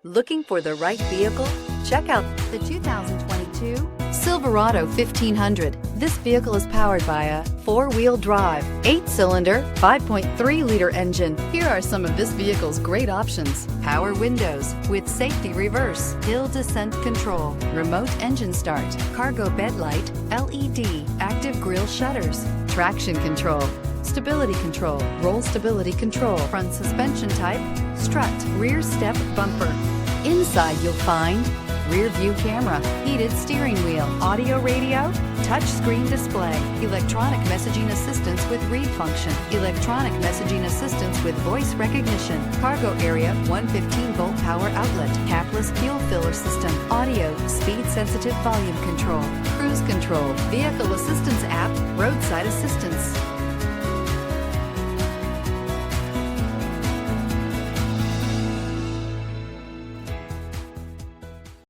Looking for the right vehicle? Check out the 2022 Silverado 1500. This vehicle is powered by a 4-wheel drive, 8-cylinder, 5.3-liter engine. Here are some of this vehicle's great options: power windows with safety reverse, hill descent control, remote engine start, cargo bed light, LED, active grille shutters, traction control, stability control, roll stability control, front suspension type, strut, rear step bumper. Inside you'll find rear view camera, heated steering wheel, audio radio, touch screen display, electronic messaging assistance with read function, electronic messaging assistance with voice recognition, cargo area 115-volt power outlet, capless fuel filler system, audio, speed sensitive volume control, cruise control, vehicle assistance app, roadside assistance.